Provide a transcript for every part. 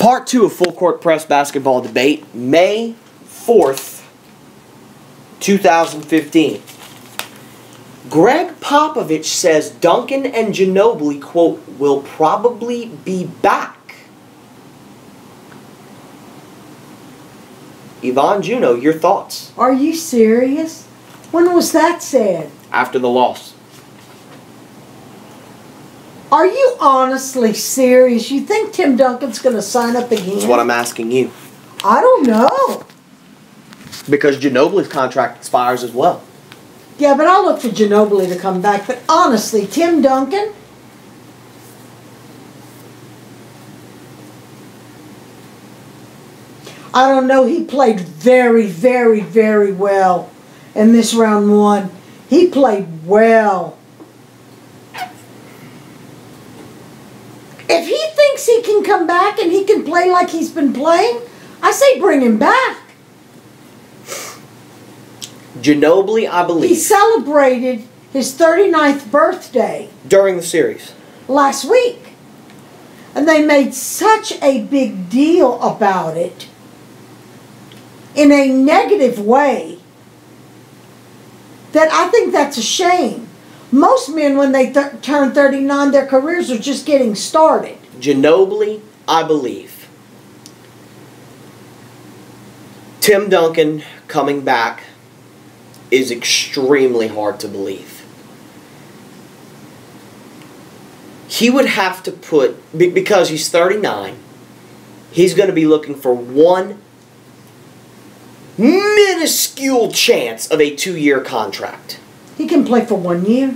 Part 2 of Full Court Press Basketball Debate, May 4th, 2015. Greg Popovich says Duncan and Ginobili, quote, will probably be back. Yvonne Juno, your thoughts? Are you serious? When was that said? After the loss. Are you honestly serious? You think Tim Duncan's going to sign up again? That's what I'm asking you. I don't know. Because Ginobili's contract expires as well. Yeah, but I'll look for Ginobili to come back. But honestly, Tim Duncan? I don't know. He played very, very, very well in this round one. He played well. If he thinks he can come back and he can play like he's been playing, I say bring him back. Ginobili, I believe. He celebrated his 39th birthday during the series. Last week. And they made such a big deal about it in a negative way that I think that's a shame. Most men, when they turn 39, their careers are just getting started. Ginobili, I believe. Tim Duncan coming back is extremely hard to believe. He would have to put, because he's 39, he's going to be looking for one minuscule chance of a 2-year contract. He can play for 1 year.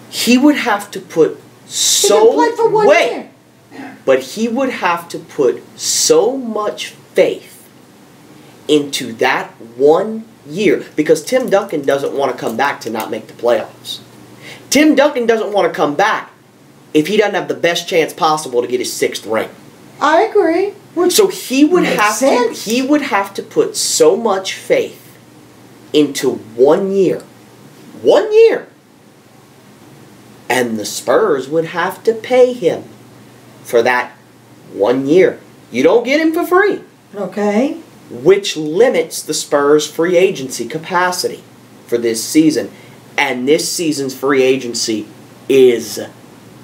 He would have to put He can play for 1 year. But he would have to put so much faith into that 1 year, because Tim Duncan doesn't want to come back to not make the playoffs. Tim Duncan doesn't want to come back if he doesn't have the best chance possible to get his 6th ring. I agree. So he would have to put so much faith into 1 year. 1 year. And the Spurs would have to pay him for that 1 year. You don't get him for free. Okay. Which limits the Spurs' free agency capacity for this season. And this season's free agency is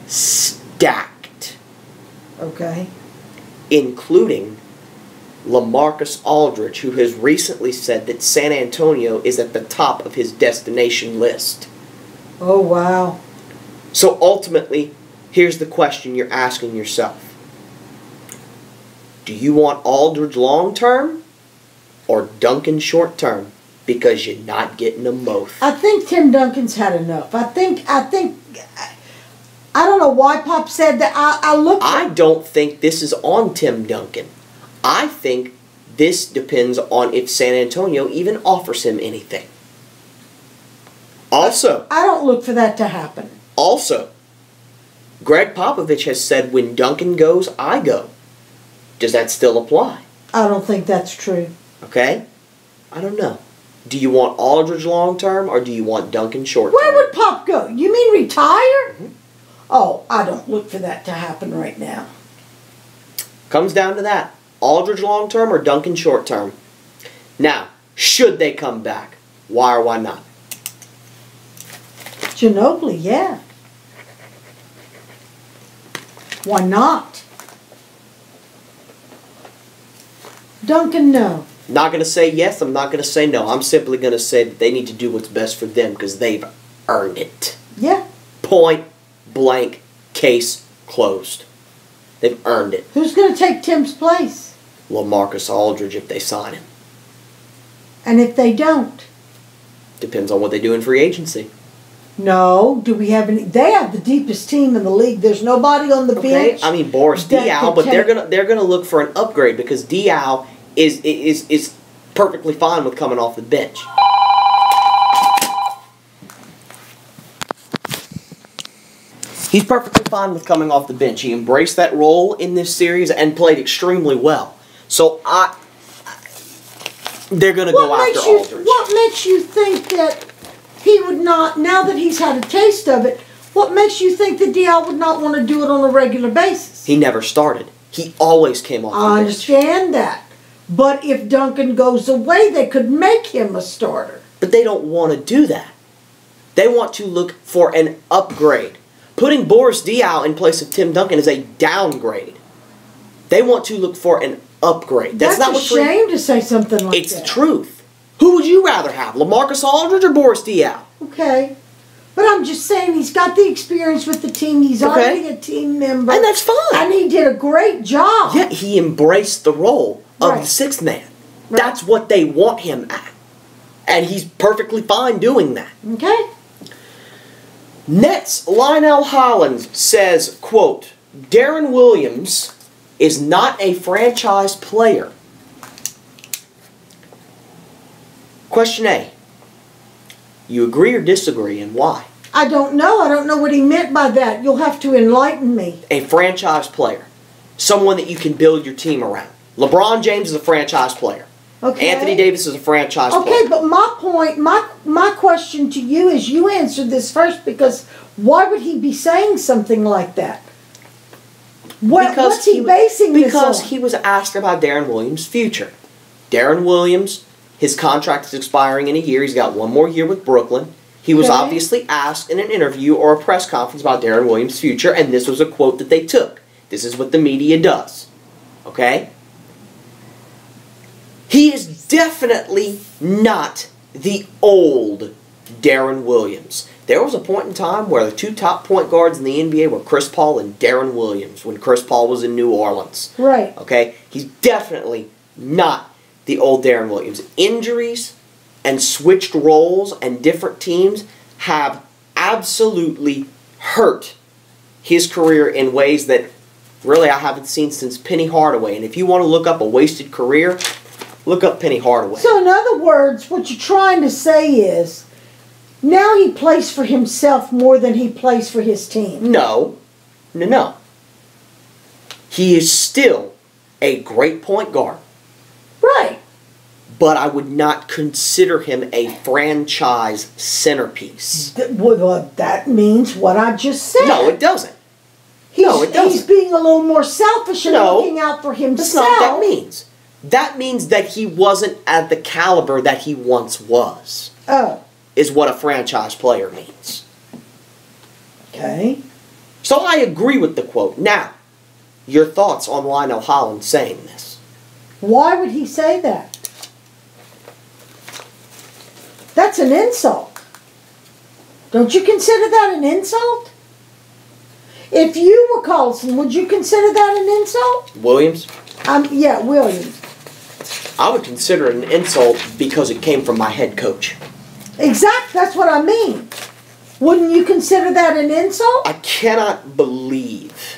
stacked. Okay. Including LaMarcus Aldridge, who has recently said that San Antonio is at the top of his destination list. Oh, wow. So ultimately, here's the question you're asking yourself. Do you want Aldridge long-term or Duncan short-term? Because you're not getting them both. I think Tim Duncan's had enough. I don't know why Pop said that. I don't think this is on Tim Duncan. I think this depends on if San Antonio even offers him anything. Also, I don't look for that to happen. Also, Greg Popovich has said when Duncan goes, I go. Does that still apply? I don't think that's true. Okay? I don't know. Do you want Aldridge long-term or do you want Duncan short-term? Where would Pop go? You mean retire? Mm-hmm. Oh, I don't look for that to happen right now. Comes down to that. Aldridge long-term or Duncan short-term? Now, should they come back? Why or why not? Ginobili, yeah. Why not? Duncan, no. Not going to say yes, I'm not going to say no. I'm simply going to say that they need to do what's best for them because they've earned it. Yeah. Point blank, case closed. They've earned it. Who's going to take Tim's place? LaMarcus Aldridge if they sign him. And if they don't? Depends on what they do in free agency. No. Do we have any? They have the deepest team in the league. There's nobody on the bench. I mean Boris Diaw, but they're gonna look for an upgrade because Diaw is perfectly fine with coming off the bench. He's perfectly fine with coming off the bench. He embraced that role in this series and played extremely well. So they're gonna go after Aldridge. What makes you think that he would not, now that he's had a taste of it, what makes you think that Diaw would not want to do it on a regular basis? He never started. He always came off the I bench. understand that. But if Duncan goes away, they could make him a starter. But they don't want to do that. They want to look for an upgrade. Putting Boris Diaw in place of Tim Duncan is a downgrade. They want to look for an upgrade. That's not a what shame to say something like It's that. the truth. Who would you rather have, LaMarcus Aldridge or Boris Diaw? Okay. But I'm just saying he's got the experience with the team. He's already a team member. And that's fine. And he did a great job. Yeah, he embraced the role of Right. the sixth man. Right. That's what they want him at. And he's perfectly fine doing that. Okay. Nets Lionel Hollins says, quote, Darren Williams is not a franchise player. Question A. You agree or disagree, and why? I don't know. I don't know what he meant by that. You'll have to enlighten me. A franchise player. Someone that you can build your team around. LeBron James is a franchise player. Okay. Anthony Davis is a franchise player. Okay, but my point, my question to you is, you answered this first, because why would he be saying something like that? What's he basing this on? Because he was asked about Darren Williams' future. Darren Williams, his contract is expiring in a year. He's got one more year with Brooklyn. He was Okay. obviously asked in an interview or a press conference about Darren Williams' future, and this was a quote that they took. This is what the media does. Okay? He is definitely not the old Darren Williams. There was a point in time where the two top point guards in the NBA were Chris Paul and Darren Williams when Chris Paul was in New Orleans. Right. Okay? He's definitely not the old Darren Williams. Injuries and switched roles and different teams have absolutely hurt his career in ways that really I haven't seen since Penny Hardaway. And if you want to look up a wasted career, look up Penny Hardaway. So in other words, what you're trying to say is, now he plays for himself more than he plays for his team. No. He is still a great point guard. Right. But I would not consider him a franchise centerpiece. Well, that means what I just said. No, it doesn't. He's, no, it doesn't. He's being a little more selfish and No, looking out for himself. That's not what that means. That means that he wasn't at the caliber that he once was. Oh. Is what a franchise player means. Okay. So I agree with the quote. Now, your thoughts on Lionel Hollins saying this. Why would he say that? That's an insult. Don't you consider that an insult? If you were Carlson, would you consider that an insult? Williams? Yeah, Williams. I would consider it an insult because it came from my head coach. Exactly, that's what I mean. Wouldn't you consider that an insult? I cannot believe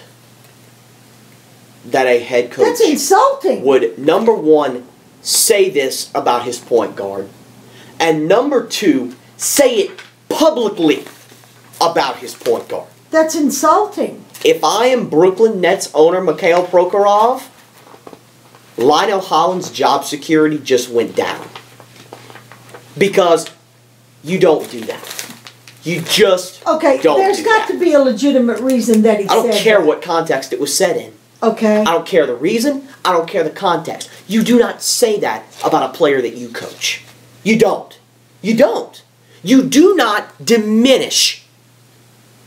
that a head coach That's insulting. would, number one, say this about his point guard, and number two, say it publicly about his point guard. That's insulting. If I am Brooklyn Nets owner Mikhail Prokhorov, Lionel Hollins' job security just went down. Because you don't do that. You just Okay, don't there's do got that. to be a legitimate reason that he I don't said care that. what context it was said in. Okay. I don't care the reason. I don't care the context. You do not say that about a player that you coach. You don't. You don't. You do not diminish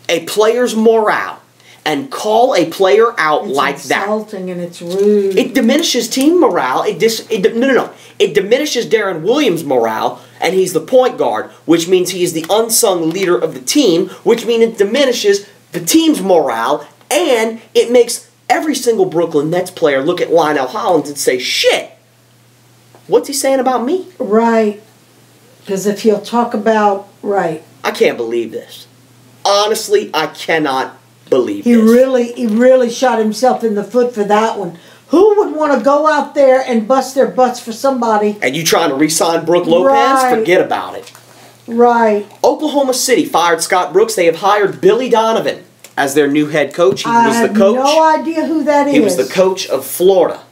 a player's morale and call a player out It's like that. It's insulting and it's rude. It diminishes team morale. No. It diminishes Darren Williams' morale, and he's the point guard, which means he is the unsung leader of the team, which means it diminishes the team's morale, and it makes every single Brooklyn Nets player look at Lionel Hollins and say, shit, what's he saying about me? Right. Because if he'll talk about... Right. I can't believe this. Honestly, I cannot believe He this. really shot himself in the foot for that one. Who would want to go out there and bust their butts for somebody? And you trying to re-sign Brooke Lopez? Right. Forget about it. Right. Oklahoma City fired Scott Brooks. They have hired Billy Donovan as their new head coach. He I was have the coach. no idea who that is. He was the coach of Florida,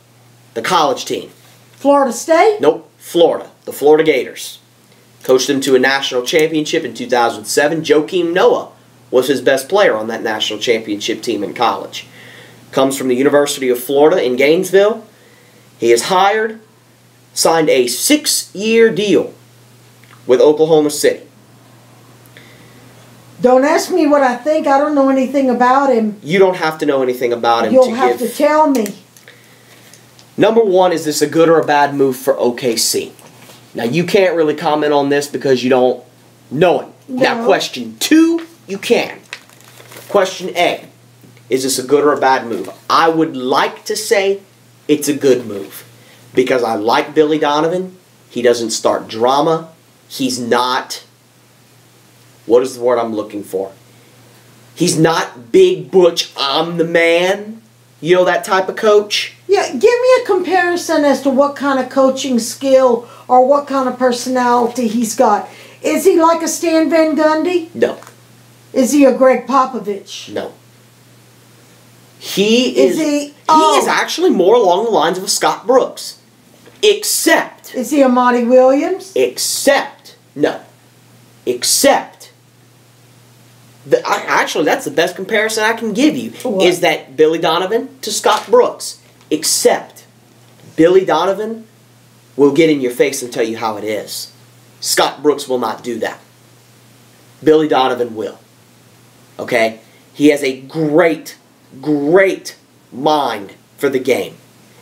the college team. Florida State? Nope, Florida, the Florida Gators. Coached them to a national championship in 2007. Joakim Noah was his best player on that national championship team in college. comes from the University of Florida in Gainesville. He is hired, signed a 6-year deal with Oklahoma City. Don't ask me what I think. I don't know anything about him. You don't have to know anything about him. You'll have to tell me. Number one, is this a good or a bad move for OKC? Now, you can't really comment on this because you don't know him. No. Now, question 2, you can. Question A, is this a good or a bad move? I would like to say it's a good move because I like Billy Donovan. He doesn't start drama. He's not, what is the word I'm looking for? He's not big butch, I'm the man. You know, that type of coach? Yeah, give me a comparison as to what kind of coaching skill or what kind of personality he's got. Is he like a Stan Van Gundy? No. Is he a Greg Popovich? No. He is actually more along the lines of a Scott Brooks. Except. Is he a Monty Williams? No. Actually, that's the best comparison I can give you. What? Is that Billy Donovan to Scott Brooks. Except Billy Donovan will get in your face and tell you how it is. Scott Brooks will not do that. Billy Donovan will. Okay? He has a great mind for the game.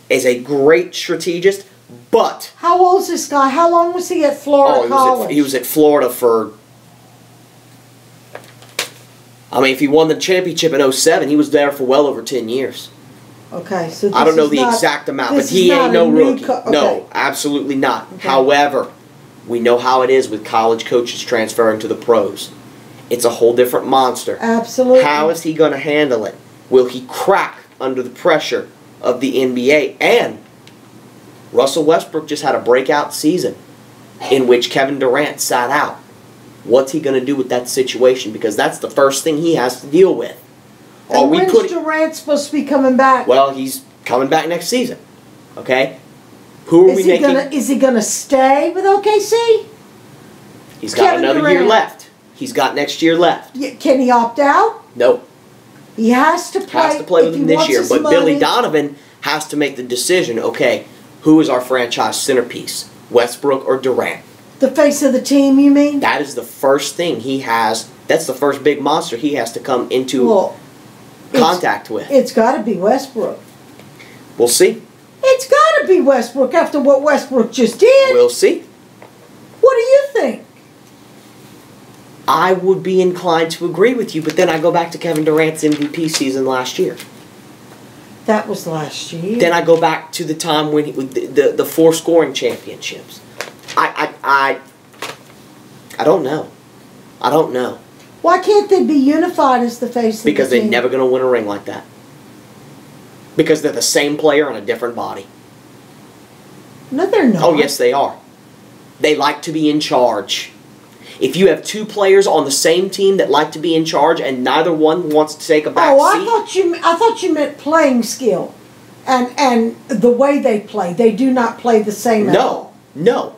Is a great strategist, but... How old is this guy? How long was he at Florida College? He was at Florida for... I mean, if he won the championship in 2007, he was there for well over 10 years. Okay, so this I don't know the not, exact amount, but he ain't no rookie. Okay. No, absolutely not. Okay. However, we know how it is with college coaches transferring to the pros. It's a whole different monster. Absolutely. How is he going to handle it? Will he crack under the pressure of the NBA? And Russell Westbrook just had a breakout season in which Kevin Durant sat out. What's he going to do with that situation? Because that's the first thing he has to deal with. And when's Durant supposed to be coming back? Well, he's coming back next season. Okay? Who are we making? Is he going to stay with OKC? He's got another year left. He's got next year left. Can he opt out? No. He has to play. Has to play with him this year. But Billy Donovan has to make the decision, okay, who is our franchise centerpiece? Westbrook or Durant? The face of the team, you mean? That is the first thing he has. That's the first big monster he has to come into contact with. It's got to be Westbrook. We'll see. It's got to be Westbrook after what Westbrook just did. We'll see. What do you think? I would be inclined to agree with you, but then I go back to Kevin Durant's MVP season last year. That was last year. Then I go back to the time when the 4 scoring championships. I don't know. I don't know. Why can't they be unified as the face of the team? Because they're never going to win a ring like that. Because they're the same player on a different body. No, they're not. Oh, yes, they are. They like to be in charge. If you have 2 players on the same team that like to be in charge and neither one wants to take a back seat. I thought you meant playing skill. And the way they play. They do not play the same at all. No.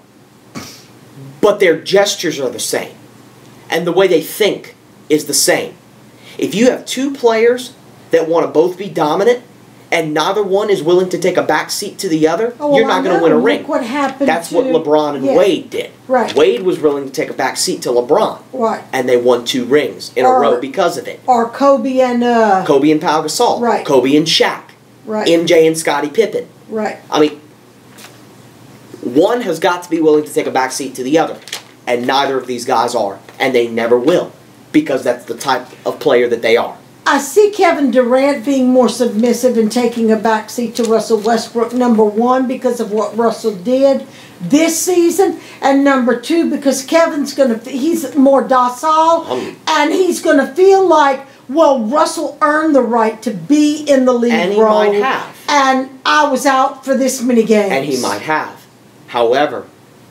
But their gestures are the same. And the way they think is the same. If you have 2 players that want to both be dominant and neither one is willing to take a back seat to the other, you're not going to win a ring. Look what happened. That's what LeBron and Wade did. Right. Wade was willing to take a back seat to LeBron. Right. And they won 2 rings in a row because of it. Or Kobe and Pau Gasol. Right. Kobe and Shaq. Right. MJ and Scottie Pippen. Right. I mean, one has got to be willing to take a back seat to the other. And neither of these guys are. And they never will. Because that's the type of player that they are. I see Kevin Durant being more submissive and taking a backseat to Russell Westbrook, number 1, because of what Russell did this season, and number 2, because he's more docile, and he's going to feel like, well, Russell earned the right to be in the league and he might have. And I was out for this many games. And he might have. However,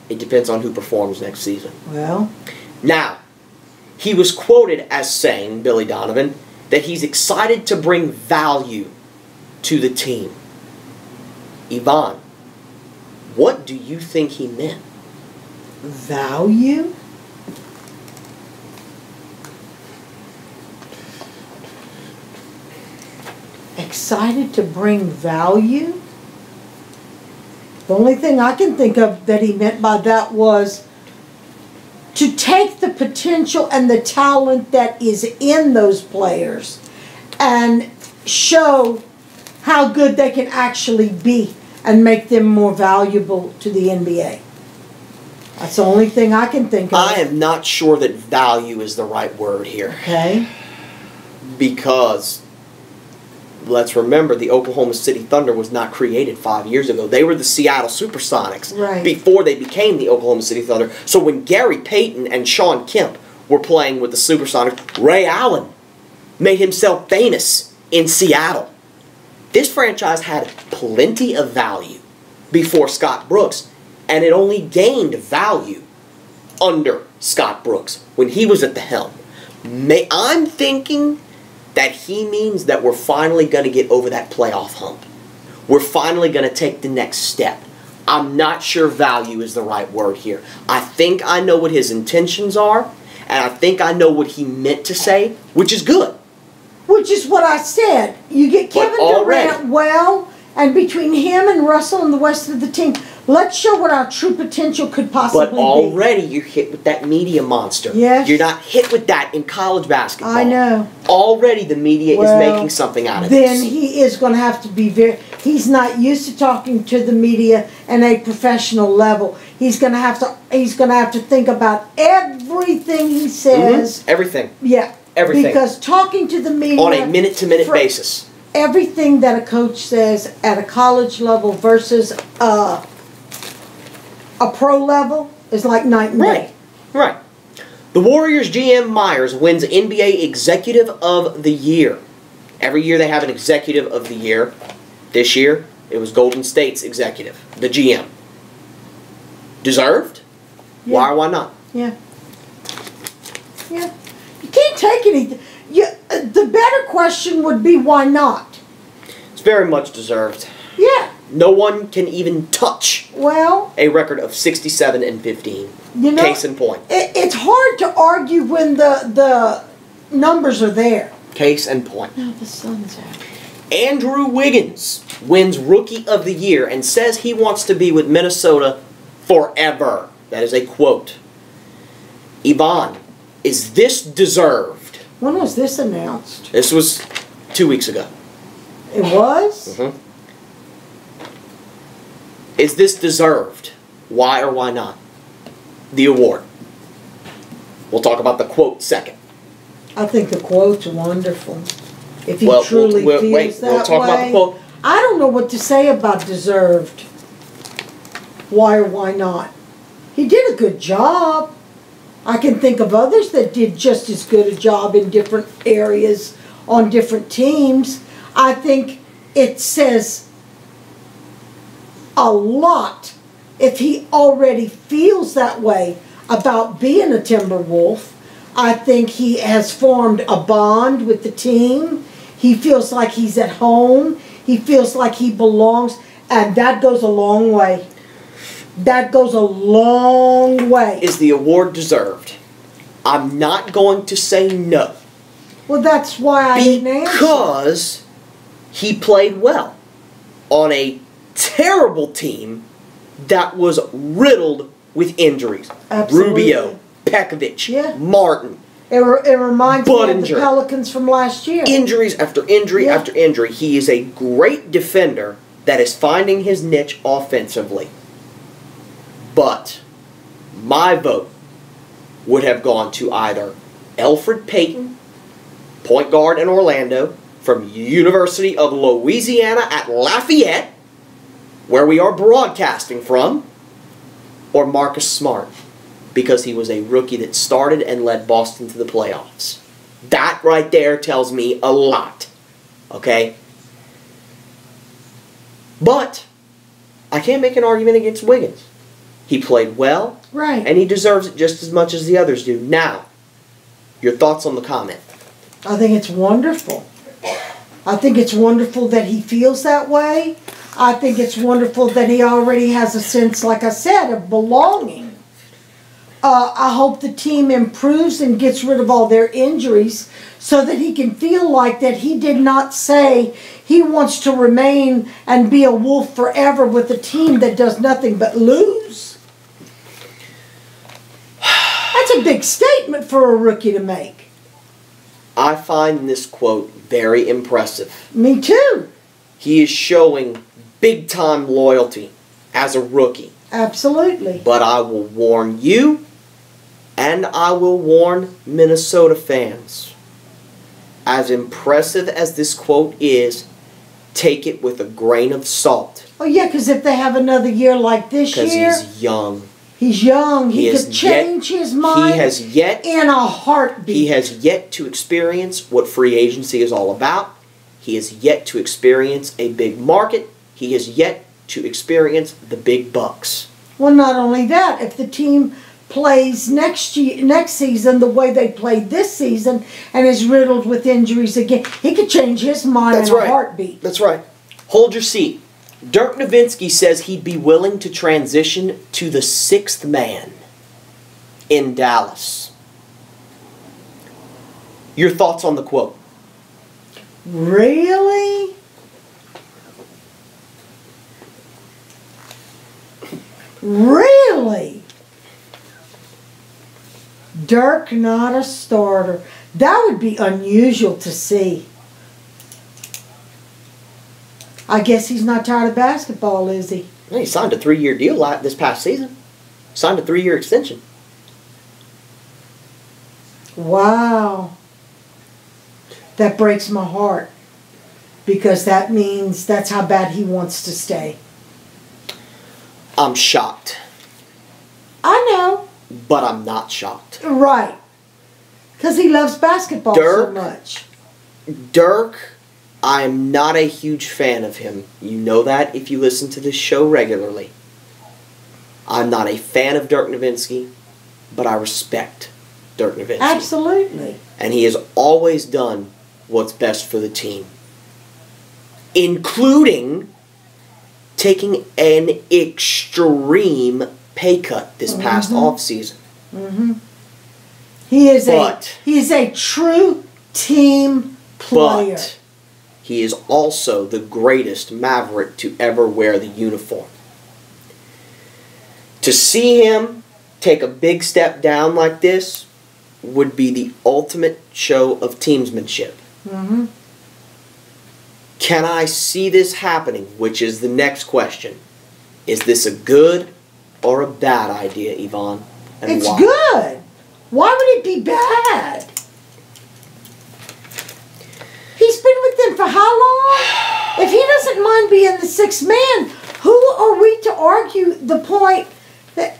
it depends on who performs next season. Well. Now, he was quoted as saying, Billy Donovan, that he's excited to bring value to the team. Yvonne, what do you think he meant? Value? decided to bring value. The only thing I can think of that he meant by that was to take the potential and the talent that is in those players and show how good they can actually be and make them more valuable to the NBA. That's the only thing I can think of. I am not sure that value is the right word here. Okay. Because let's remember, the Oklahoma City Thunder was not created 5 years ago. They were the Seattle Supersonics Right. before they became the Oklahoma City Thunder. So when Gary Payton and Sean Kemp were playing with the Supersonics, Ray Allen made himself famous in Seattle. This franchise had plenty of value before Scott Brooks, and it only gained value under Scott Brooks when he was at the helm. I'm thinking that he means that we're finally going to get over that playoff hump. We're finally going to take the next step. I'm not sure value is the right word here. I think I know what his intentions are, and I think I know what he meant to say, which is good. Which is what I said. You get Kevin Durant well, and between him and Russell and the rest of the team, let's show what our true potential could possibly be. But already you're hit with that media monster. Yes. You're not hit with that in college basketball. I know. Already the media is making something out of then this. Then he is going to have to be he's not used to talking to the media at a professional level. He's going to have to think about everything he says. Mm-hmm. Everything. Yeah. Everything. Because talking to the media on a minute-to-minute basis. Everything that a coach says at a college level versus a pro level is like night and day. Right. The Warriors GM Myers wins NBA Executive of the Year. Every year they have an Executive of the Year. This year, it was Golden State's Executive, the GM. Deserved? Yeah. Why or why not? Yeah. Yeah. You can't take anything. The better question would be why not? It's very much deserved. Yeah. No one can even touch a record of 67 and 15. Case in point. It's hard to argue when the numbers are there. Case in point. No, the sun's out. Andrew Wiggins wins Rookie of the Year and says he wants to be with Minnesota forever. That is a quote. Yvonne, is this deserved? When was this announced? This was 2 weeks ago. It was? Mm-hmm. Is this deserved? Why or why not? The award. We'll talk about the quote second. I think the quote's wonderful. If he truly feels that we'll talk way. About the quote. I don't know what to say about deserved. Why or why not? He did a good job. I can think of others that did just as good a job in different areas on different teams. I think it says a lot if he already feels that way about being a Timberwolf. I think he has formed a bond with the team. He feels like he's at home. He feels like he belongs, and that goes a long way. That goes a long way. Is the award deserved? I'm not going to say no. Well, that's why I didn't answer. Because he played well on a terrible team that was riddled with injuries. Absolutely. Rubio, Pekovic, Yeah. Martin. It reminds me of the Budinger. Pelicans from last year. Injuries after injury Yeah. after injury. He is a great defender that is finding his niche offensively. But my vote would have gone to either Elfrid Payton, point guard in Orlando, from University of Louisiana at Lafayette, where we are broadcasting from, or Marcus Smart, because he was a rookie that started and led Boston to the playoffs. That right there tells me a lot. Okay? But I can't make an argument against Wiggins. He played well, Right. and he deserves it just as much as the others do. Now, your thoughts on the comment? I think it's wonderful. I think it's wonderful that he feels that way. I think it's wonderful that he already has a sense, like I said, of belonging. I hope the team improves and gets rid of all their injuries so that he can feel like that he did not say he wants to remain and be a Wolf forever with a team that does nothing but lose. That's a big statement for a rookie to make. I find this quote very impressive. Me too. He is showing big-time loyalty as a rookie. Absolutely. But I will warn you, and I will warn Minnesota fans. As impressive as this quote is, take it with a grain of salt. Oh yeah, because if they have another year like this year, because he's young. He's young. He could change his mind. He has yet in a heartbeat. He has yet to experience what free agency is all about. He has yet to experience a big market. He has yet to experience the big bucks. Well, not only that, if the team plays next season the way they played this season and is riddled with injuries again, he could change his mind in a heartbeat. That's right. Hold your seat. Dirk Nowitzki says he'd be willing to transition to the sixth man in Dallas. Your thoughts on the quote? Really? Really? Dirk not a starter. That would be unusual to see. I guess he's not tired of basketball, is he? Well, he signed a 3-year deal this past season. Signed a 3-year extension. Wow. That breaks my heart. Because that means that's how bad he wants to stay. I'm shocked. I know. But I'm not shocked. Right. Because he loves basketball so much. Dirk, I'm not a huge fan of him. You know that if you listen to this show regularly. I'm not a fan of Dirk Nowitzki, but I respect Dirk Nowitzki. Absolutely. And he has always done what's best for the team. Including taking an extreme pay cut this past offseason. He is a true team player. But he is also the greatest Maverick to ever wear the uniform. To see him take a big step down like this would be the ultimate show of teamsmanship. Can I see this happening? Which is the next question. Is this a good or a bad idea, Yvonne? And it's why? good. Why would it be bad? He's been with them for how long? If he doesn't mind being the sixth man, who are we to argue the point that...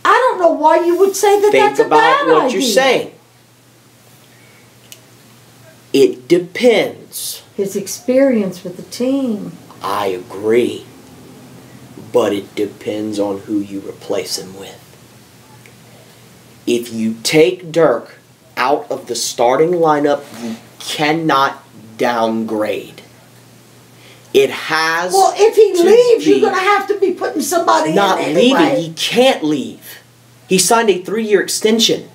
I don't know why you would say that that's a bad idea. Think about what you're saying. It depends. His experience with the team. I agree. But it depends on who you replace him with. If you take Dirk out of the starting lineup, you cannot downgrade. It has. Well, if he leaves, you're going to have to be putting somebody in anyway. Not leaving. He can't leave. He signed a 3-year extension.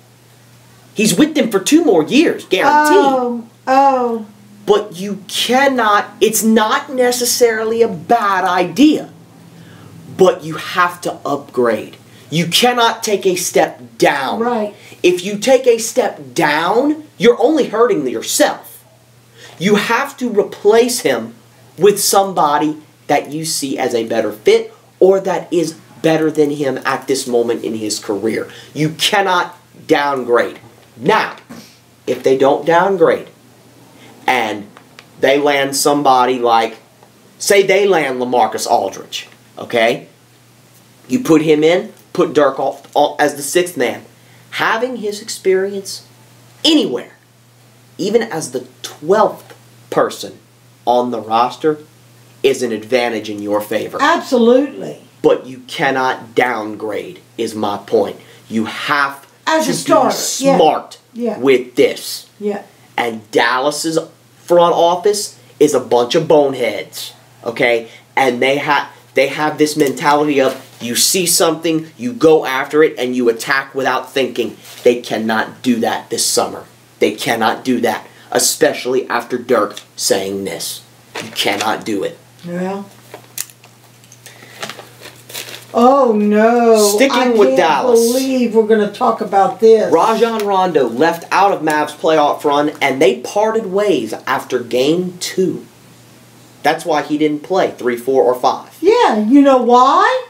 He's with them for 2 more years, guaranteed. Oh. But you cannot. It's not necessarily a bad idea. But you have to upgrade. You cannot take a step down. Right. If you take a step down, you're only hurting yourself. You have to replace him with somebody that you see as a better fit or that is better than him at this moment in his career. You cannot downgrade. Now, if they don't downgrade and they land somebody like, say they land LaMarcus Aldridge, okay? You put him in, put Dirk as the 6th man. Having his experience anywhere, even as the 12th person on the roster, is an advantage in your favor. Absolutely. But you cannot downgrade, is my point. You have to be smart with this. Yeah. And Dallas's front office is a bunch of boneheads, okay? And they have this mentality of, You see something, you go after it, and you attack without thinking. They cannot do that this summer. They cannot do that, especially after Dirk saying this. You cannot do it. Well. Oh no! Sticking with Dallas. I can't believe we're going to talk about this. Rajon Rondo left out of Mavs playoff run, and they parted ways after Game 2. That's why he didn't play 3, 4, or 5. Yeah, you know why?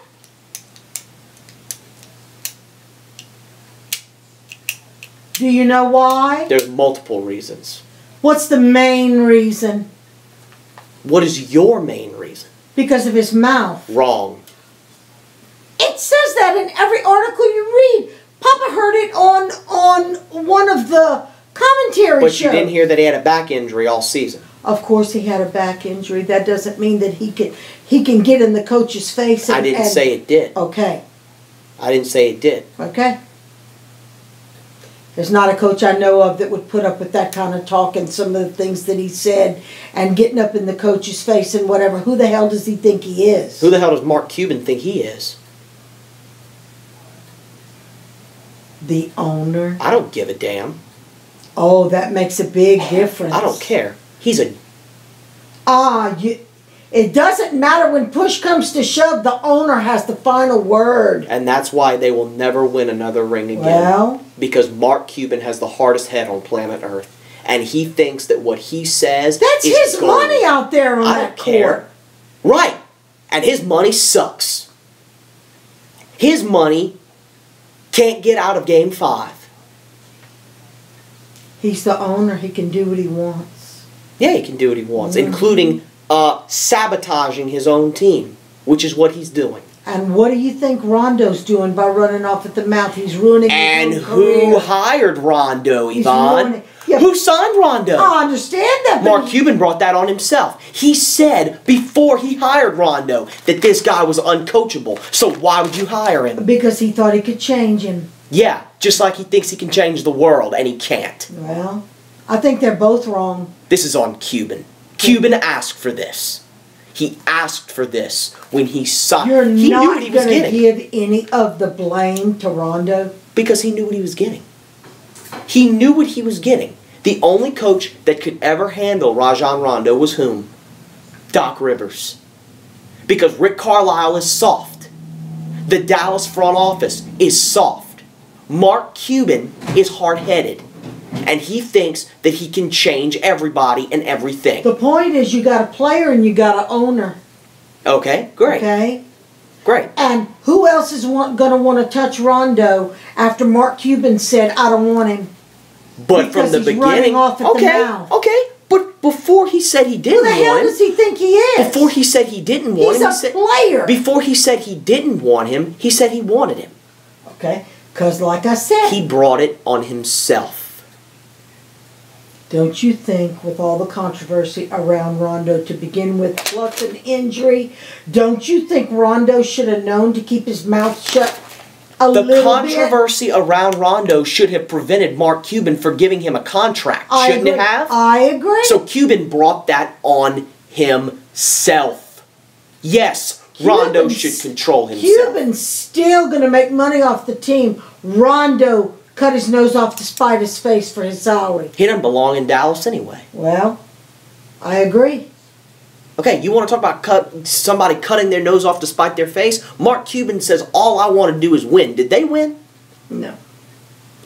Do you know why? There's multiple reasons. What's the main reason? What is your main reason? Because of his mouth. Wrong. It says that in every article you read. Papa heard it on one of the commentary But shows. you didn't hear that he had a back injury all season. Of course he had a back injury. That doesn't mean that he can get in the coach's face. I didn't say it did. Okay. I didn't say it did. Okay. There's not a coach I know of that would put up with that kind of talk and some of the things that he said and getting up in the coach's face and whatever. Who the hell does he think he is? Who the hell does Mark Cuban think he is? The owner. I don't give a damn. Oh, that makes a big difference. I don't care. He's a... It doesn't matter when push comes to shove. The owner has the final word. And that's why they will never win another ring again. Well... Because Mark Cuban has the hardest head on planet Earth. And he thinks that what he says That's is his gold. money out there on I that don't care. court. Right. And his money sucks. His money can't get out of Game 5. He's the owner. He can do what he wants. Yeah, he can do what he wants, Mm-hmm. including sabotaging his own team, which is what he's doing. And what do you think Rondo's doing by running off at the mouth? He's ruining And his own who career. hired Rondo, He's Yvonne? ruining- Yeah. Who signed Rondo? I understand that, but Mark Cuban brought that on himself. He said before he hired Rondo that this guy was uncoachable. So why would you hire him? because he thought he could change him. Yeah, just like he thinks he can change the world, and he can't. Well, I think they're both wrong. This is on Cuban. Cuban asked for this. He asked for this when he signed. You're He knew not what he was going to getting. give any of the blame to Rondo. Because he knew what he was getting. He knew what he was getting. The only coach that could ever handle Rajon Rondo was whom? Doc Rivers. Because Rick Carlisle is soft. The Dallas front office is soft. Mark Cuban is hard-headed. And he thinks that he can change everybody and everything. The point is you got a player and you got an owner. Okay, great. Okay? Great. And who else is going to want to touch Rondo after Mark Cuban said, I don't want him? But Because from the he's beginning, running off at the mouth. okay. But before he said he Who didn't the hell want him, does he think he is? before he said he didn't want He's him, a he said, player. before he said he didn't want him, he said he wanted him. Okay? Because like I said, He brought it on himself. don't you think with all the controversy around Rondo to begin with, plus an injury, don't you think Rondo should have known to keep his mouth shut a The little controversy around Rondo should have prevented Mark Cuban from giving him a contract, bit? shouldn't it have? I agree. So Cuban brought that on himself. Yes, Rondo Cuban's- should control himself. Cuban's still going to make money off the team. Rondo cut his nose off to spite his face for his salary. He doesn't belong in Dallas anyway. Well, I agree. Okay, you want to talk about somebody cutting their nose off to spite their face? Mark Cuban says, all I want to do is win. Did they win? No.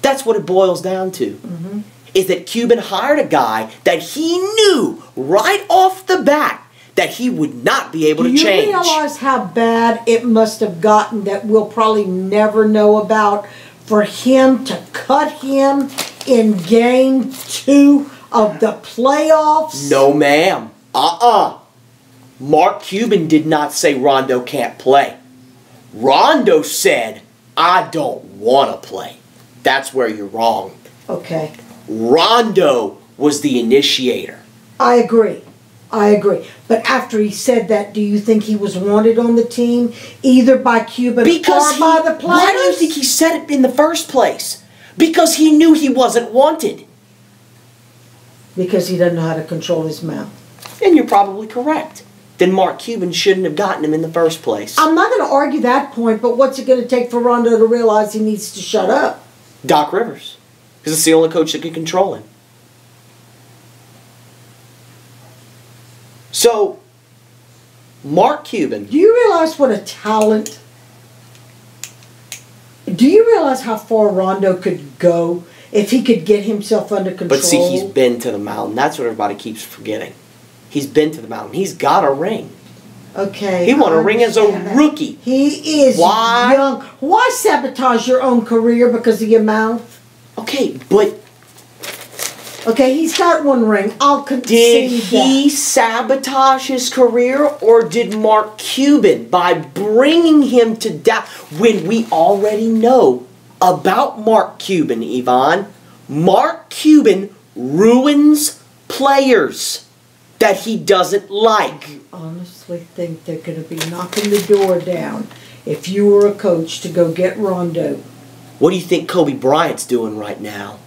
That's what it boils down to. Mm-hmm. Is that Cuban hired a guy that he knew right off the bat that he would not be able to change. Do you realize how bad it must have gotten that we'll probably never know about for him to cut him in Game 2 of the playoffs? No, ma'am. Mark Cuban did not say Rondo can't play. Rondo said, I don't want to play. That's where you're wrong. Okay. Rondo was the initiator. I agree. But after he said that, do you think he was wanted on the team, either by Cuban Because or by the players? why do you think he said it in the first place? Because he knew he wasn't wanted. Because he doesn't know how to control his mouth. And you're probably correct. then Mark Cuban shouldn't have gotten him in the first place. I'm not going to argue that point, but what's it going to take for Rondo to realize he needs to shut up? Doc Rivers. Because it's the only coach that can control him. So, Mark Cuban. Do you realize what a talent? Do you realize how far Rondo could go if he could get himself under control? But see, he's been to the mountain. That's what everybody keeps forgetting. He's been to the mountain. He's got a ring. Okay. He won a ring as a rookie. He is young. Why sabotage your own career because of your mouth? Okay, but... Okay, he's got one ring. I'll concede Did he sabotage his career, or did Mark Cuban, by bringing him to Dallas, when we already know about Mark Cuban, Yvonne? Mark Cuban ruins players that he doesn't like. I honestly think they're going to be knocking the door down if you were a coach to go get Rondo. What do you think Kobe Bryant's doing right now?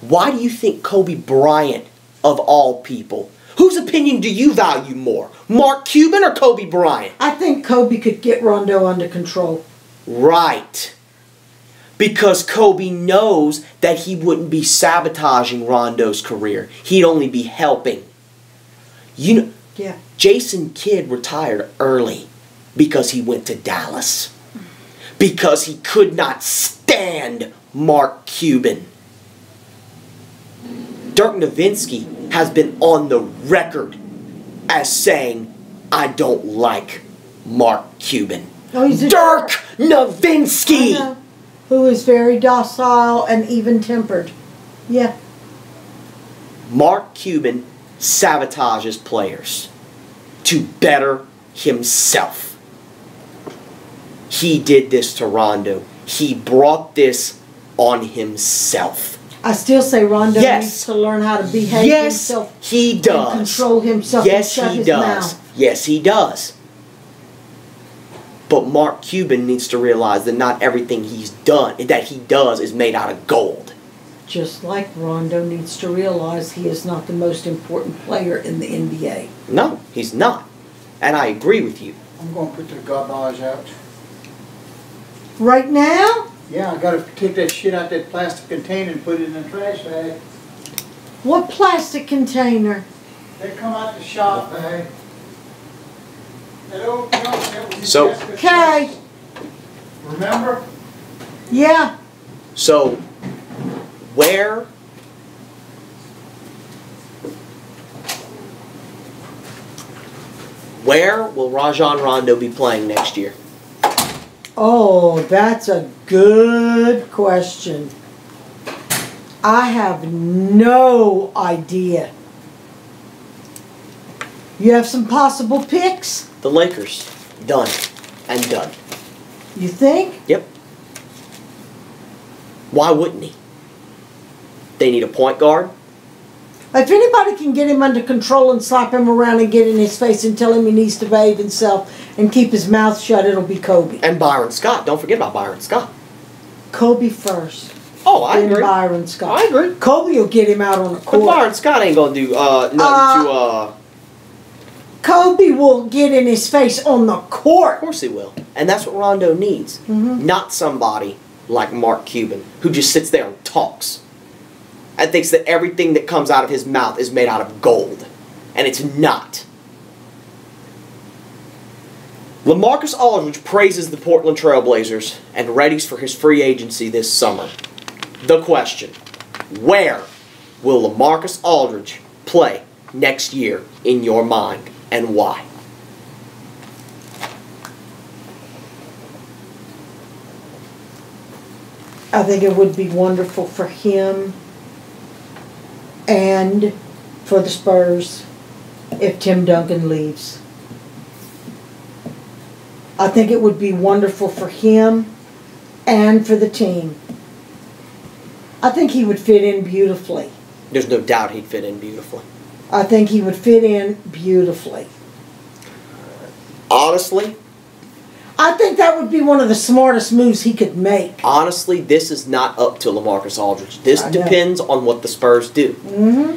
Why do you think Kobe Bryant, of all people, whose opinion do you value more? Mark Cuban or Kobe Bryant? I think Kobe could get Rondo under control. Right. Because Kobe knows that he wouldn't be sabotaging Rondo's career. He'd only be helping. You know, yeah. Jason Kidd retired early because he went to Dallas. Because he could not stand Mark Cuban. Dirk Nowitzki has been on the record as saying, I don't like Mark Cuban. Oh, he's a Dirk Nowitzki! I know. Who is very docile and even-tempered. Yeah. Mark Cuban sabotages players to better himself. He did this to Rondo. He brought this on himself. I still say Rondo needs to learn how to behave himself. Yes, he does. And control himself yes, and shut he his does. mouth. Yes, he does. But Mark Cuban needs to realize that not everything that he does is made out of gold. Just like Rondo needs to realize he is not the most important player in the NBA. No, he's not. And I agree with you. I'm going to put the garbage out. Right now? Yeah, I got to take that shit out that plastic container and put it in a trash bag. What plastic container? They come out the shop bag. That old junk that was in So- Jessica's Okay. place. Remember? Yeah. So, where will Rajon Rondo be playing next year? Oh, that's a good question. I have no idea. You have some possible picks? The Lakers. Done. And done. You think? Yep. Why wouldn't he? They need a point guard. If anybody can get him under control and slap him around and get in his face and tell him he needs to behave himself and keep his mouth shut, it'll be Kobe. And Byron Scott. Don't forget about Byron Scott. Kobe first. Oh, I Then agree. Byron Scott. I agree. Kobe will get him out on the But court. Byron Scott ain't gonna do nothing to Kobe will get in his face on the court. Of course he will. And that's what Rondo needs. Not somebody like Mark Cuban who just sits there and talks and thinks that everything that comes out of his mouth is made out of gold. And it's not. LaMarcus Aldridge praises the Portland Trail Blazers and readies for his free agency this summer. The question, where will LaMarcus Aldridge play next year in your mind, and why? I think it would be wonderful for him and for the Spurs if Tim Duncan leaves. I think it would be wonderful for him and for the team. I think he would fit in beautifully. There's no doubt he'd fit in beautifully. I think he would fit in beautifully. Honestly, I think that would be one of the smartest moves he could make. Honestly, this is not up to LaMarcus Aldridge. This I know. depends on what the Spurs do. Mm-hmm.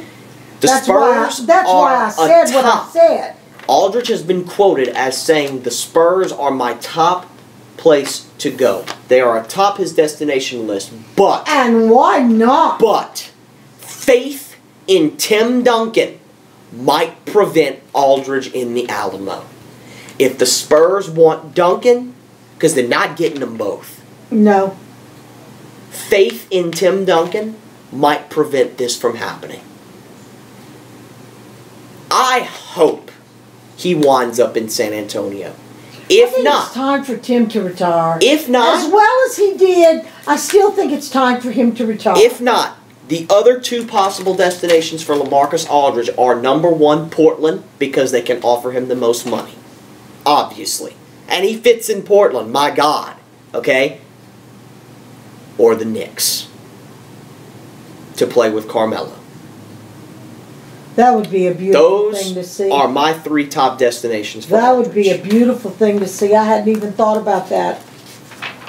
The That's Spurs why I are said what I atop. said. Aldridge has been quoted as saying the Spurs are my top place to go. They are atop his destination list, but... And why not? But faith in Tim Duncan might prevent Aldridge in the Alamo. If the Spurs want Duncan, because they're not getting them both. No. Faith in Tim Duncan might prevent this from happening. I hope he winds up in San Antonio. If I think not, it's time for Tim to retire. If not, as well as he did, I still think it's time for him to retire. If not, the other two possible destinations for LaMarcus Aldridge are number one, Portland, because they can offer him the most money. Obviously. And he fits in Portland, my God. Okay? Or the Knicks. To play with Carmelo. That would be a beautiful Those thing to see. are my three top destinations for That Aldridge. would be a beautiful thing to see. I hadn't even thought about that.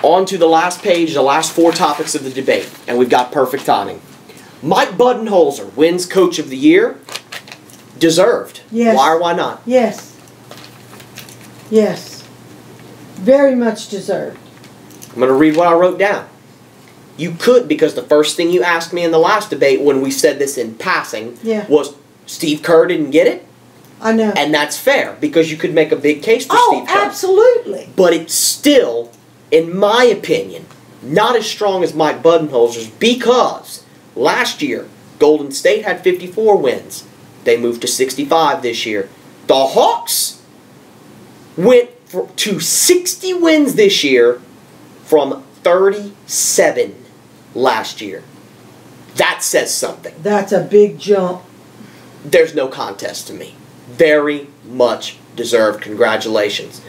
On to the last page, the last four topics of the debate. And we've got perfect timing. Mike Budenholzer wins Coach of the Year. Deserved. Yes. Why or why not? Yes. Yes. Very much deserved. I'm going to read what I wrote down. You could, because the first thing you asked me in the last debate when we said this in passing was Steve Kerr didn't get it. I know. And that's fair, because you could make a big case for Steve Kerr. Oh, absolutely. But it's still, in my opinion, not as strong as Mike Budenholzer's, because last year, Golden State had 54 wins. They moved to 65 this year. The Hawks went to 60 wins this year from 37 last year. That says something. That's a big jump. There's no contest to me. Very much deserved. Congratulations.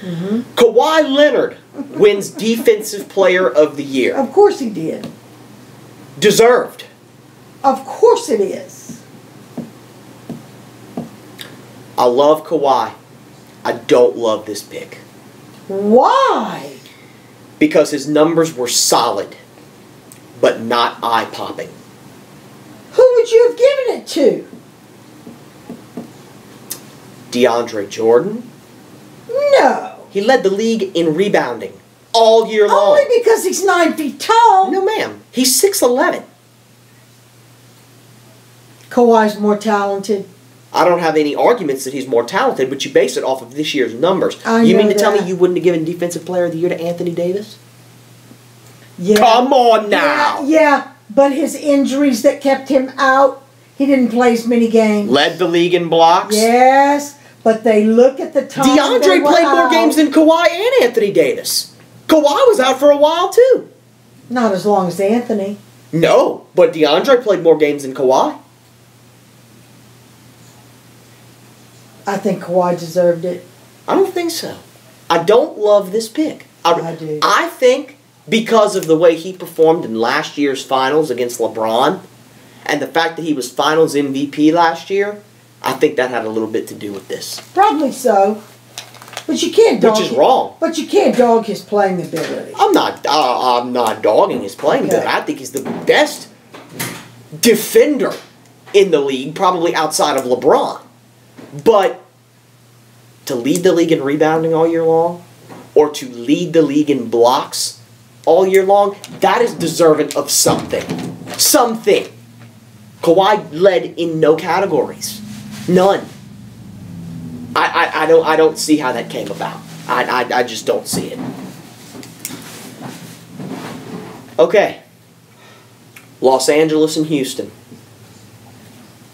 Kawhi Leonard wins Defensive Player of the Year. Of course he did. Deserved. Of course it is. I love Kawhi. I don't love this pick. Why? Because his numbers were solid, but not eye-popping. Who would you have given it to? DeAndre Jordan. No. He led the league in rebounding all year long. Only because he's 9 feet tall. No, ma'am. He's 6'11". Kawhi's more talented. I don't have any arguments that he's more talented, but you base it off of this year's numbers. You mean to tell me you wouldn't have given Defensive Player of the Year to Anthony Davis? Yeah. Come on now. Yeah, but his injuries that kept him out, he didn't play as many games. Led the league in blocks. Yes, but they look at the time. DeAndre played more games than Kawhi and Anthony Davis. Kawhi was out for a while too. Not as long as Anthony. No, but DeAndre played more games than Kawhi. I think Kawhi deserved it. I don't think so. I don't love this pick. I do. I think because of the way he performed in last year's finals against LeBron and the fact that he was finals MVP last year, I think that had a little bit to do with this. Probably so. But you can't dog Which is wrong. But you can't dog his playing ability. I'm not dogging his playing ability. I think he's the best defender in the league, probably outside of LeBron. But to lead the league in rebounding all year long, or to lead the league in blocks all year long, that is deserving of something. Something. Kawhi led in no categories. None. I don't see how that came about. I just don't see it. Okay. Los Angeles and Houston.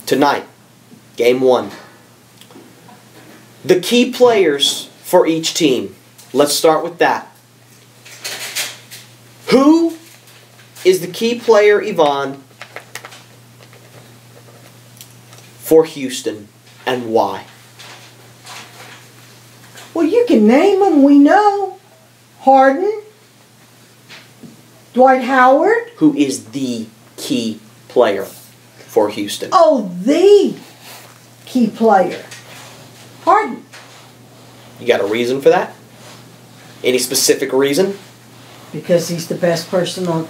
Tonight, game 1. The key players for each team. Let's start with that. Who is the key player, Yvonne, for Houston, and why? Well, you can name them. We know. Harden. Dwight Howard. Who is the key player for Houston? Oh, the key player. Harden. You got a reason for that? Any specific reason? Because he's the best person on...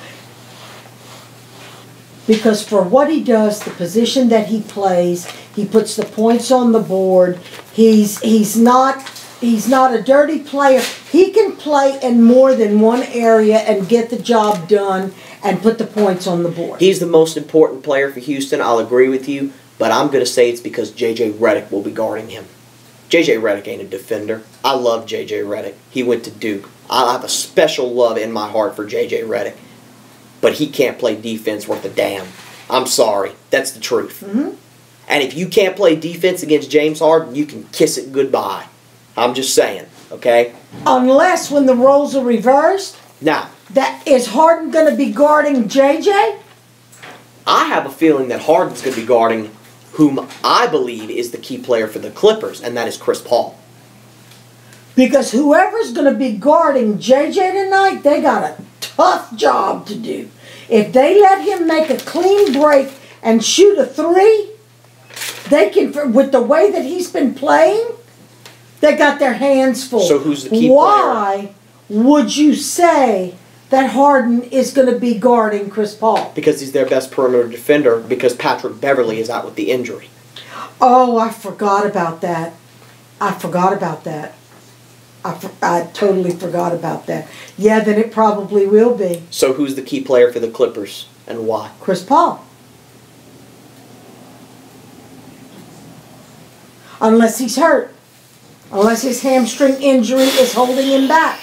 Because for what he does, the position that he plays, he puts the points on the board. He's not a dirty player. He can play in more than one area and get the job done and put the points on the board. He's the most important player for Houston. I'll agree with you, but I'm going to say it's because J.J. Redick will be guarding him. J.J. Redick ain't a defender. I love J.J. Redick. He went to Duke. I have a special love in my heart for J.J. Redick. But he can't play defense worth a damn. I'm sorry. That's the truth. Mm-hmm. And if you can't play defense against James Harden, you can kiss it goodbye. I'm just saying, okay? Unless when the roles are reversed, Now, that is Harden going to be guarding JJ? I have a feeling that Harden's going to be guarding whom I believe is the key player for the Clippers, and that is Chris Paul. Because whoever's going to be guarding JJ tonight, they got a tough job to do. If they let him make a clean break and shoot a three, they can, with the way that he's been playing, they got their hands full. So who's the key player? Why would you say that Harden is going to be guarding Chris Paul? Because he's their best perimeter defender, because Patrick Beverly is out with the injury. Oh, I forgot about that. I forgot about that. I totally forgot about that. Yeah, then it probably will be. So who's the key player for the Clippers, and why? Chris Paul. Unless he's hurt. Unless his hamstring injury is holding him back.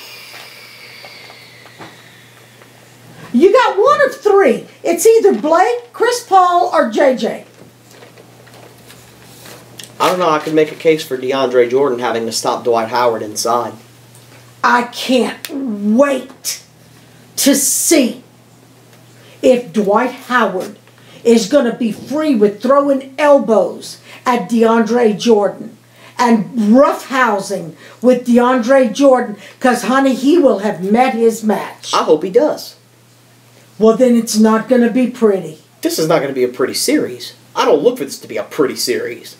You got one of three. It's either Blake, Chris Paul, or JJ. I don't know. I could make a case for DeAndre Jordan having to stop Dwight Howard inside. I can't wait to see if Dwight Howard is going to be free with throwing elbows at DeAndre Jordan and roughhousing with DeAndre Jordan, because, honey, he will have met his match. I hope he does. Well, then it's not going to be pretty. This is not going to be a pretty series. I don't look for this to be a pretty series.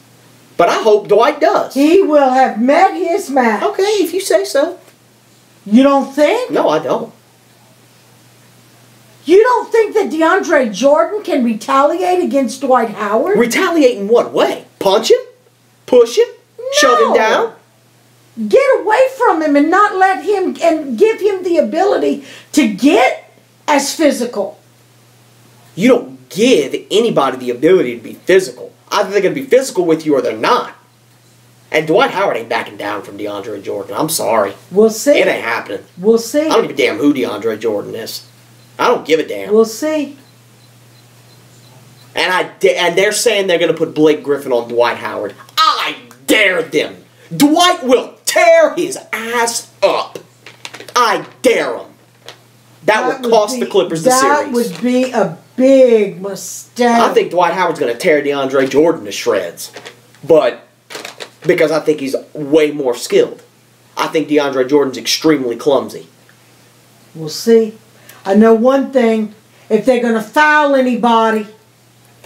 But I hope Dwight does. He will have met his match. Okay, if you say so. You don't think? No, I don't. You don't think that DeAndre Jordan can retaliate against Dwight Howard? Retaliate in what way? Punch him? Push him? Shove him down? Get away from him and not let him, and give him the ability to get as physical. You don't give anybody the ability to be physical. Either they're going to be physical with you or they're not. And Dwight Howard ain't backing down from DeAndre Jordan. I'm sorry. We'll see. It ain't happening. We'll see. I don't give a damn who DeAndre Jordan is. I don't give a damn. We'll see. And they're saying they're going to put Blake Griffin on Dwight Howard. I dare them. Dwight will tear his ass up. I dare him. That would cost the Clippers the series. That would be a big mistake. I think Dwight Howard's going to tear DeAndre Jordan to shreds. But because I think he's way more skilled. I think DeAndre Jordan's extremely clumsy. We'll see. I know one thing. If they're going to foul anybody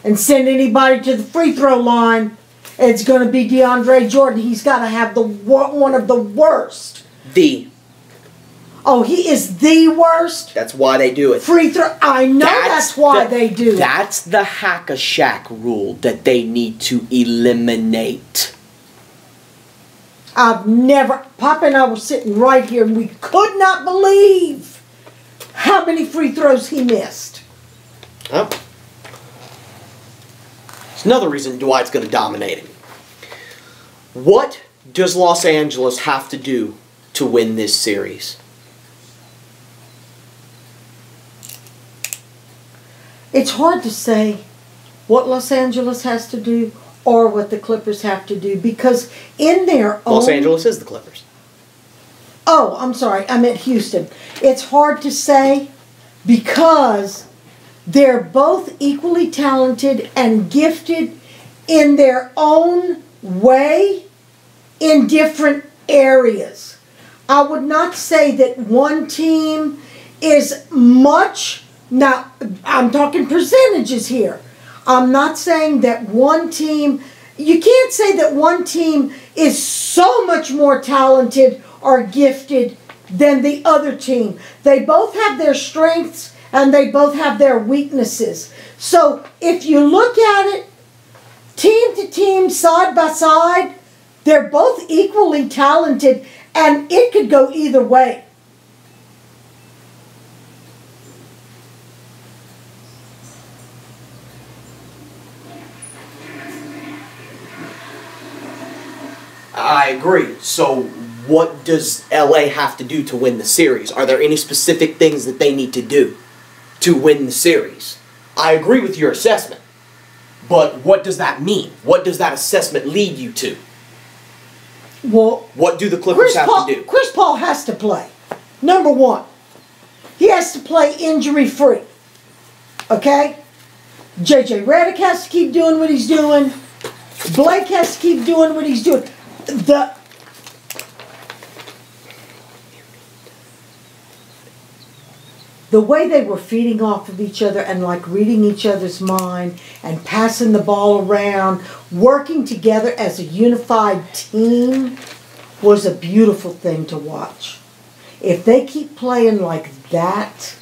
and send anybody to the free throw line, it's going to be DeAndre Jordan. He's got to have one of the worst. Oh, he is the worst? That's why they do it. Free throw. I know that's why they do it. That's the hack-a-shack rule that they need to eliminate. I've never... Papa and I were sitting right here and we could not believe how many free throws he missed. Oh. It's another reason Dwight's going to dominate him. What does Los Angeles have to do to win this series? It's hard to say what Los Angeles has to do or what the Clippers have to do, because in their own... Los Angeles is the Clippers. Oh, I'm sorry. I meant Houston. It's hard to say because they're both equally talented and gifted in their own way in different areas. I would not say that one team is much... Now, I'm talking percentages here. I'm not saying that one team... You can't say that one team is so much more talented or gifted than the other team. They both have their strengths and they both have their weaknesses. So if you look at it, team to team, side by side, they're both equally talented, and it could go either way. I agree. So what does LA have to do to win the series? Are there any specific things that they need to do to win the series? I agree with your assessment. But what does that mean? What does that assessment lead you to? Well, what do the Clippers have to do? Chris Paul has to play. Number one, he has to play injury-free. Okay? JJ Redick has to keep doing what he's doing. Blake has to keep doing what he's doing. The way they were feeding off of each other and like reading each other's mind and passing the ball around, working together as a unified team was a beautiful thing to watch. If they keep playing like that.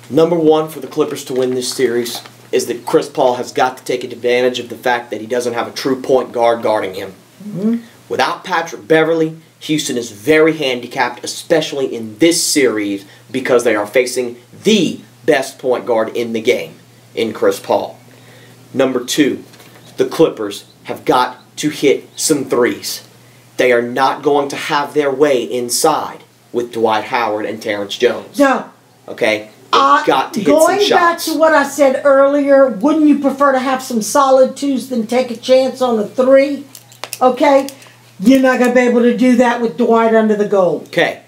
Number one for the Clippers to win this series is that Chris Paul has got to take advantage of the fact that he doesn't have a true point guard guarding him. Mm-hmm. Without Patrick Beverley, Houston is very handicapped, especially in this series, because they are facing the best point guard in the game, in Chris Paul. Number two, the Clippers have got to hit some threes. They are not going to have their way inside with Dwight Howard and Terrence Jones. No. Okay? They've got to hit some Going shots. back to what I said earlier, wouldn't you prefer to have some solid twos than take a chance on a three? Okay? You're not going to be able to do that with Dwight under the goal. Okay.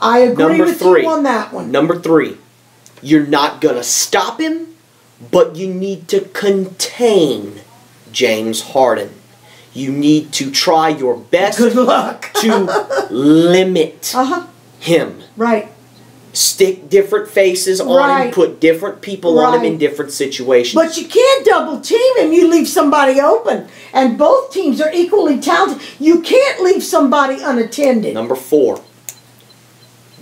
I agree with three. you on that one. Number three, you're not going to stop him, but you need to contain James Harden. You need to try your best Good luck. to limit him. Right. Stick different faces on him, put different people on him in different situations. But you can't double team him. You leave somebody open. And both teams are equally talented. You can't leave somebody unattended. Number four,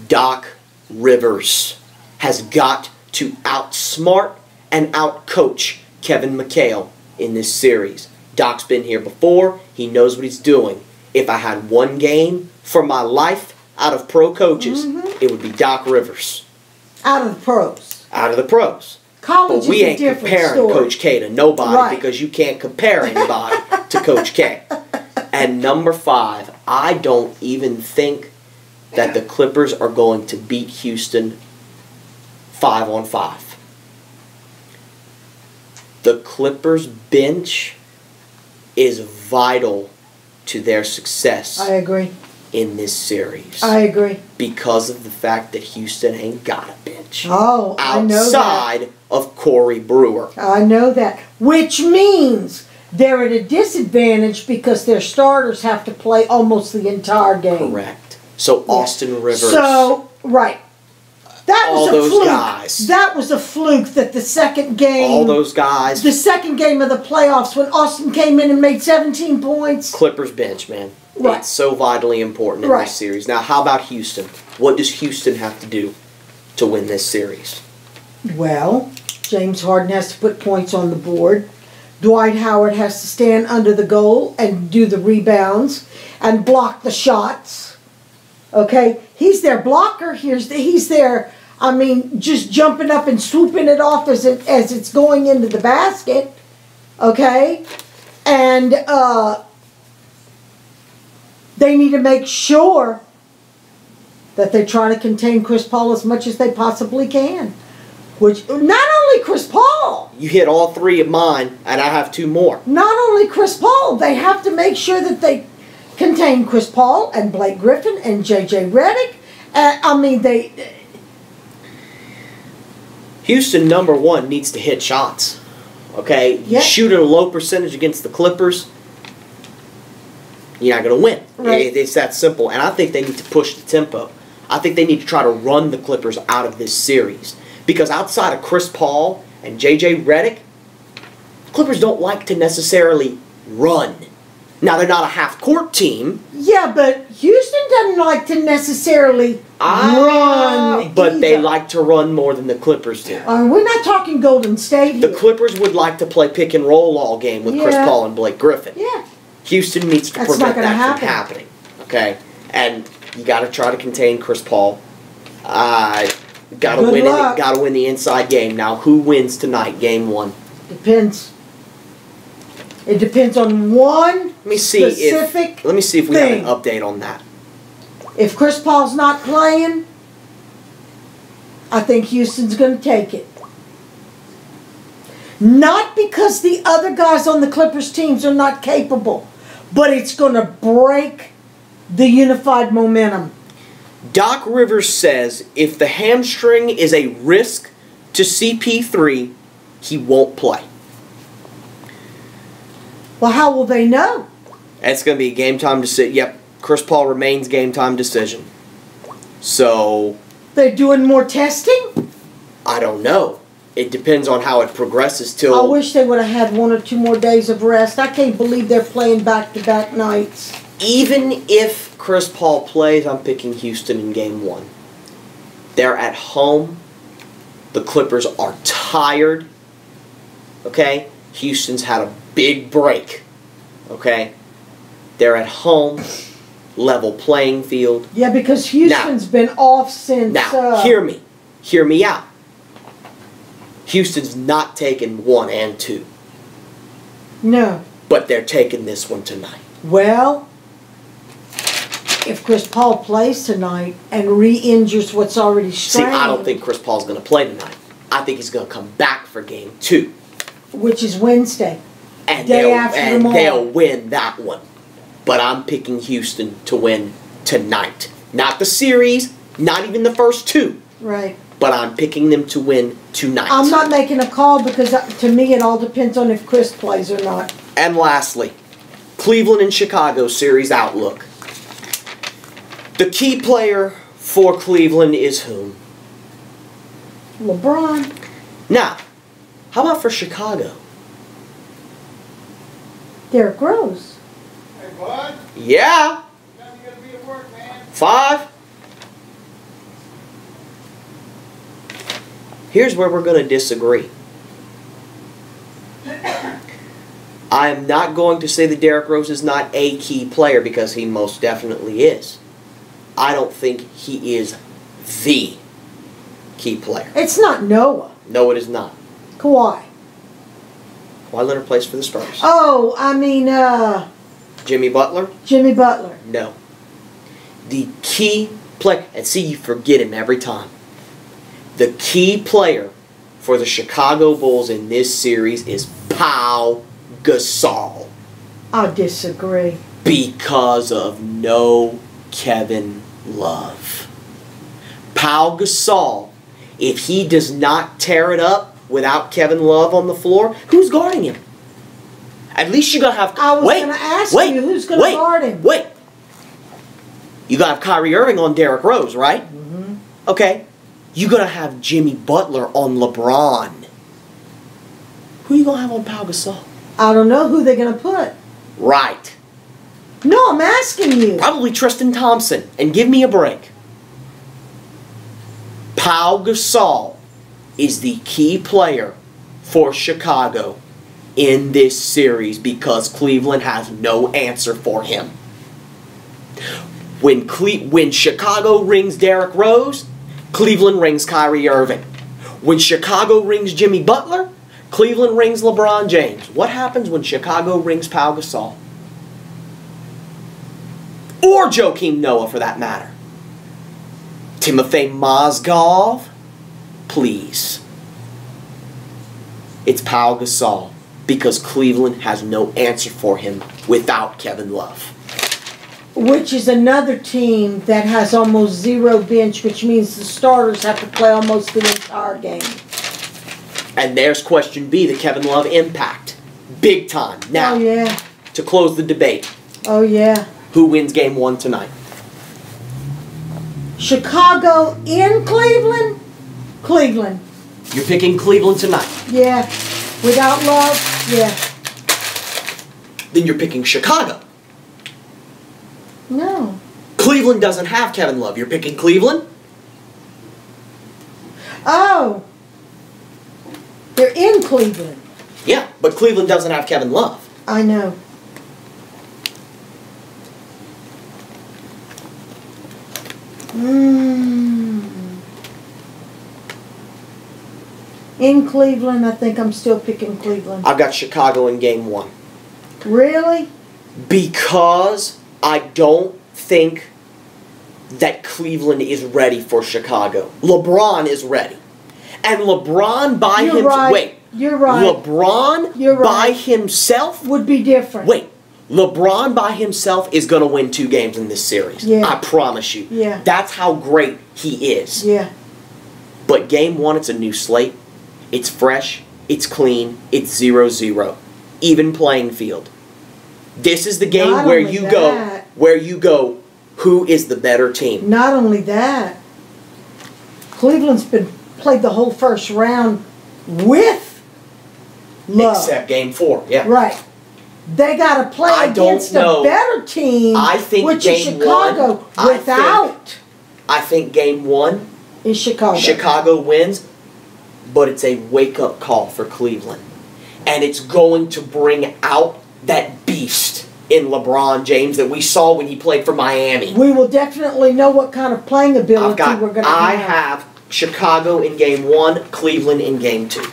Doc Rivers has got to outsmart and outcoach Kevin McHale in this series. Doc's been here before. He knows what he's doing. If I had one game for my life out of pro coaches, it would be Doc Rivers. Out of the pros. Out of the pros. College but we ain't comparing Coach K to nobody because you can't compare anybody to Coach K. And number five, I don't even think that the Clippers are going to beat Houston 5-on-5. The Clippers bench is vital to their success. I agree. In this series. I agree. Because of the fact that Houston ain't got a bench. Oh, I know that. Outside of Corey Brewer. I know that. Which means they're at a disadvantage because their starters have to play almost the entire game. Correct. So Austin Rivers. So, right. That was all a those fluke. Guys. That was a fluke that the second game. All those guys. The second game of the playoffs when Austin came in and made 17 points. Clippers bench, man. Right. It's so vitally important in this series. Now, how about Houston? What does Houston have to do to win this series? Well, James Harden has to put points on the board. Dwight Howard has to stand under the goal and do the rebounds and block the shots. Okay? He's their blocker. He's their, just jumping up and swooping it off as it's going into the basket. Okay? And, they need to make sure that they try to contain Chris Paul as much as they possibly can. Which, not only Chris Paul. You hit all three of mine, and I have two more. Not only Chris Paul, they have to make sure that they contain Chris Paul and Blake Griffin and JJ Redick. Houston, number one, needs to hit shots. Okay? Yep. Shoot at a low percentage against the Clippers, you're not going to win. Right. It's that simple. And I think they need to push the tempo. I think they need to try to run the Clippers out of this series. Because outside of Chris Paul and J.J. Redick, Clippers don't like to necessarily run. Now, they're not a half-court team. Yeah, but Houston doesn't like to necessarily run. But they either. like to run more than the Clippers do. We're not talking Golden State The here. Clippers would like to play pick and roll all game with Chris Yeah. Paul and Blake Griffin. Yeah. Houston needs to That's prevent not gonna that from happen. happening. Okay? And you got to try to contain Chris Paul. Got to Good win. luck. Got to win the inside game. Now, who wins tonight? Game 1. Depends. It depends on one Let me see specific if. Let me see if we thing. have an update on that. If Chris Paul's not playing, I think Houston's going to take it. Not because the other guys on the Clippers teams are not capable, but it's going to break the unified momentum. Doc Rivers says if the hamstring is a risk to CP3, he won't play. Well, how will they know? It's going to be a game time decision. Yep, Chris Paul remains game time decision. So, They're doing more testing? I don't know. It depends on how it progresses till... I wish they would have had 1 or 2 more days of rest. I can't believe they're playing back-to-back nights. Even if Chris Paul plays, I'm picking Houston in game 1. They're at home. The Clippers are tired. Okay? Houston's had a big break. Okay? They're at home. Level playing field. Yeah, because Houston's been off since... Now, hear me. Hear me out. Houston's not taking 1 and 2. No. But they're taking this one tonight. Well, if Chris Paul plays tonight and re-injures what's already See, strained... I don't think Chris Paul's going to play tonight. I think he's going to come back for game 2. Which is Wednesday. And Day after tomorrow. they'll win that one. But I'm picking Houston to win tonight. Not the series, not even the first 2. Right. But I'm picking them to win tonight. I'm not making a call because to me it all depends on if Chris plays or not. And lastly, Cleveland and Chicago series outlook. The key player for Cleveland is whom? LeBron. Now, how about for Chicago? Derrick Rose. Hey, bud, Yeah, you gotta be at work, man. 5. Here's where we're going to disagree. I am not going to say that Derrick Rose is not a key player because he most definitely is. I don't think he is the key player. It's not Noah. No, it is not. Kawhi. Kawhi Leonard plays for the Spurs. Oh, I mean, Jimmy Butler? Jimmy Butler. No. The key player, and see, you forget him every time. The key player for the Chicago Bulls in this series is Pau Gasol I disagree. because of no Kevin Love. Pau Gasol, if he does not tear it up without Kevin Love on the floor, who's guarding him? At least you're going to have... I was going to ask you who's going to guard him. Wait. You got to have Kyrie Irving on Derrick Rose, right? Mm-hmm. Okay. You're going to have Jimmy Butler on LeBron. Who are you going to have on Pau Gasol? I don't know who they're going to put. Right. No, I'm asking you. Probably Tristan Thompson. And give me a break. Pau Gasol is the key player for Chicago in this series because Cleveland has no answer for him. When Chicago rings Derrick Rose, Cleveland rings Kyrie Irving. When Chicago rings Jimmy Butler, Cleveland rings LeBron James. What happens when Chicago rings Pau Gasol? Or Joakim Noah, for that matter. Timofey Mozgov? Please. It's Pau Gasol because Cleveland has no answer for him without Kevin Love. Which is another team that has almost zero bench, which means the starters have to play almost the entire game. And there's question B, the Kevin Love impact. Big time. Now, Oh, yeah. to close the debate, Oh, yeah. who wins game 1 tonight? Chicago in Cleveland? Cleveland. You're picking Cleveland tonight. Yeah. Without Love? Yeah. Then you're picking Chicago. No. Cleveland Cleveland doesn't have Kevin Love. You're picking Cleveland? Oh. They're in Cleveland. Yeah, but Cleveland doesn't have Kevin Love. I know. In Cleveland, I think I'm still picking Cleveland. I've got Chicago in game 1. Really? Because I don't think that Cleveland is ready for Chicago. LeBron is ready. And LeBron by You're himself... right. Wait. You're right. LeBron You're by right. himself... Would be different. Wait. LeBron by himself is going to win 2 games in this series. Yeah. I promise you. Yeah. That's how great he is. Yeah. But game 1, it's a new slate. It's fresh. It's clean. It's 0-0. Even playing field. This is the game Not where only you that- go, who is the better team? Not only that, Cleveland's been played the whole first round with Love. Except game 4, yeah. Right. They got to play I don't against know. a better team, I think which is game Chicago. 1, Without I think game 1, is Chicago. Chicago wins, but it's a wake-up call for Cleveland. And it's going to bring out that beast in LeBron James that we saw when he played for Miami. We will definitely know what kind of playing ability we're going to have. I have Chicago in game 1, Cleveland in game 2.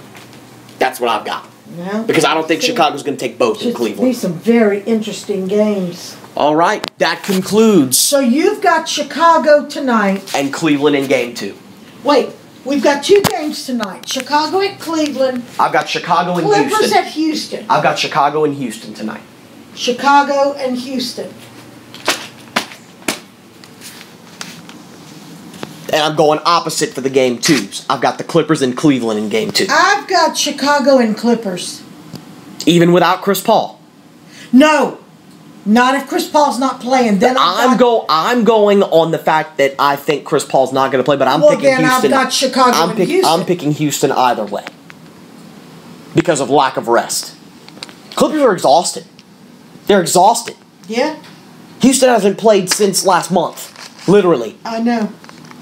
That's what I've got. Well, Because I don't think Chicago's going to take both in should be Cleveland. some very interesting games. All right, that concludes. So you've got Chicago tonight. And Cleveland in game 2. Wait, we've got 2 games tonight. Chicago at Cleveland. I've got Chicago and Clippers Houston. at Houston. I've got Chicago and Houston tonight. Chicago and Houston. And I'm going opposite for the game 2s. I've got the Clippers and Cleveland in game 2. I've got Chicago and Clippers. Even without Chris Paul. No, not if Chris Paul's not playing. Then I'm going on the fact that I think Chris Paul's not going to play, but I'm Well, picking then Houston. I've got Chicago and Houston. I'm picking Houston either way. Because of lack of rest. Clippers are exhausted. They're exhausted. Yeah, Houston hasn't played since last month. Literally. I know.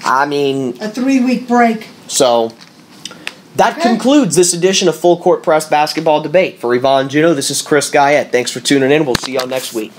I mean, A 3-week break. so that Okay. concludes this edition of Full Court Press Basketball Debate. For Yvonne Juno, this is Chris Guyette. Thanks for tuning in. We'll see y'all next week.